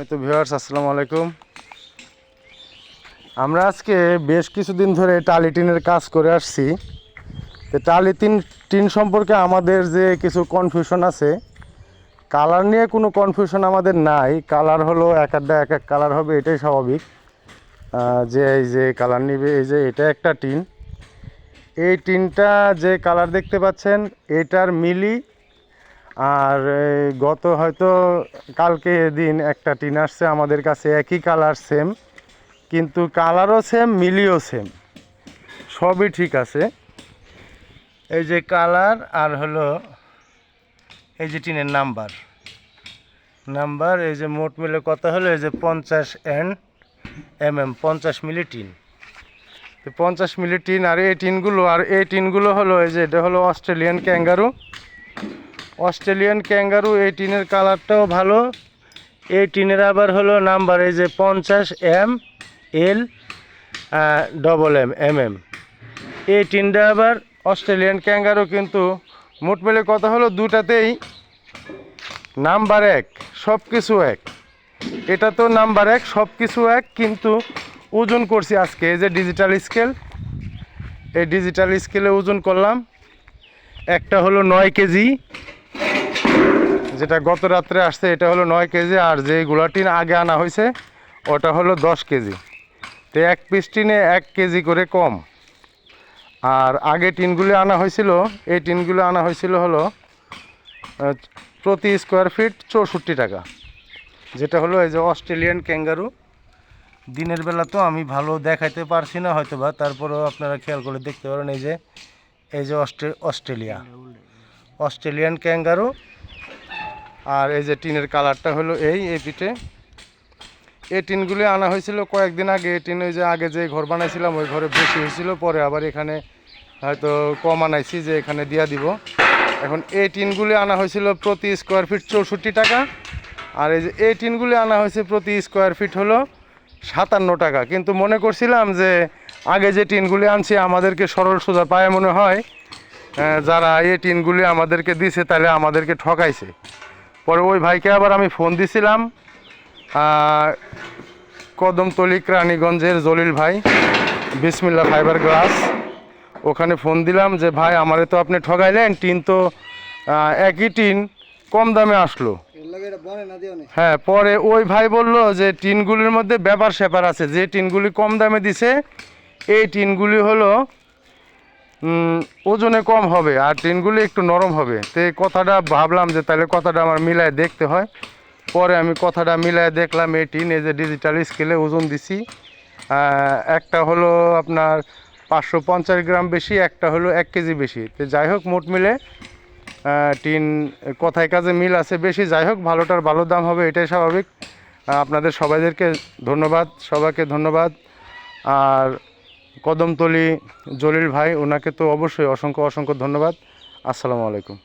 তো ভিউয়ার্স আসসালামু আলাইকুম। আমরা আজকে বেশ কিছুদিন ধরে টালি টিনের কাজ করে আসছি। তো টালি টিন সম্পর্কে আমাদের যে কিছু কনফিউশন আছে, কালার নিয়ে কোনো কনফিউশন আমাদের নাই। কালার হলো এক এক কালার হবে, এটাই স্বাভাবিক। যে এই যে কালার নিবে, এই যে এটা একটা টিন, এই টিনটা যে কালার দেখতে পাচ্ছেন এটার মিলি। আর গত হয়তো কালকে দিন একটা টিন আসছে আমাদের কাছে, একই কালার সেম, কিন্তু কালারও সেম, মিলিও সেম, সবই ঠিক আছে। এই যে কালার আর হলো এই যে টিনের নাম্বার এই যে মোট মিলে কত হলো, এই যে 50 mm 50 মিলি টিন। তো 50 মিলি টিন। আর এই টিনগুলো হলো এই যে এটা হলো অস্ট্রেলিয়ান ক্যাঙ্গারু। এই টিনের কালারটাও ভালো। এই টিনের আবার হলো নাম্বার এই যে 50 ML MM। এই টিনটা আবার অস্ট্রেলিয়ান ক্যাঙ্গারু, কিন্তু মোট মিলে কথা হলো দুটাতেই নাম্বার 1, সব কিছু এক। এটা তো নাম্বার 1, সব কিছু এক, কিন্তু ওজন করছি আজকে এই যে ডিজিটাল স্কেল, এই ডিজিটাল স্কেলে ওজন করলাম। একটা হলো 9 কেজি, যেটা গত রাত্রে আসছে, এটা হলো 9 কেজি। আর যে টিন আগে আনা হয়েছে ওটা হলো 10 কেজি। তো এক পিস টিনে 1 কেজি করে কম। আর আগে টিনগুলো আনা হয়েছিল, এই টিনগুলো আনা হয়েছিল হলো প্রতি স্কোয়ার ফিট 64 টাকা, যেটা হলো এই যে অস্ট্রেলিয়ান ক্যাঙ্গারু। দিনের বেলা তো আমি ভালো দেখাইতে পারছি না হয়তো বা, তারপরেও আপনারা খেয়াল করে দেখতে পারেন এই যে অস্ট্রেলিয়ান ক্যাঙ্গারু। আর এই যে টিনের কালারটা হলো এই পিঠে। এই টিনগুলি আনা হয়েছিল কয়েকদিন আগে। এই টিন ওই যে আগে যে ঘর বানাইছিলাম ওই ঘরে বেশি হয়েছিল, পরে আবার এখানে হয়তো কম আনাইছি যে এখানে দিয়া দিব। এখন এই টিনগুলি আনা হয়েছিল প্রতি স্কোয়ার ফিট 64 টাকা। আর এই টিনগুলি আনা হয়েছে প্রতি স্কোয়ার ফিট হলো 57 টাকা। কিন্তু মনে করছিলাম যে আগে যে টিনগুলি আনছি আমাদেরকে সরল সোজা পায়ে মনে হয় যারা এই টিনগুলি আমাদেরকে দিছে তাহলে আমাদেরকে ঠকাইছে। পরে ওই ভাইকে আবার আমি ফোন দিছিলাম, কদমতলী রানীগঞ্জের জলিল ভাই, বিসমিল্লাহ ফাইবার গ্লাস। ওখানে ফোন দিলাম যে ভাই আমারে তো আপনি ঠকাইলেন, টিন তো একই টিন কম দামে আসলো। হ্যাঁ, পরে ওই ভাই বলল যে টিনগুলির মধ্যে ব্যাপার স্যাপার আছে। যে টিনগুলি কম দামে দিছে এই টিনগুলি হলো ওজনে কম হবে আর টিনগুলি একটু নরম হবে। তো এই কথাটা ভাবলাম যে তাহলে কথাটা আমার মিলায় দেখতে হয়। পরে আমি কথাটা মিলায় দেখলাম, এই টিন এই যে ডিজিটাল স্কেলে ওজন দিছি, একটা হলো আপনার 550 গ্রাম বেশি, একটা হলো 1 কেজি বেশি। তো যাই হোক মোট মিলে টিন কথায় কাজে মিল আছে বেশি। যাই হোক ভালোটার ভালো দাম হবে, এটাই স্বাভাবিক। আপনাদের সবাইকে ধন্যবাদ। আর কদমতলী জলিল ভাই, ওনাকে তো অবশ্যই অসংখ্য ধন্যবাদ। আসসালামু আলাইকুম।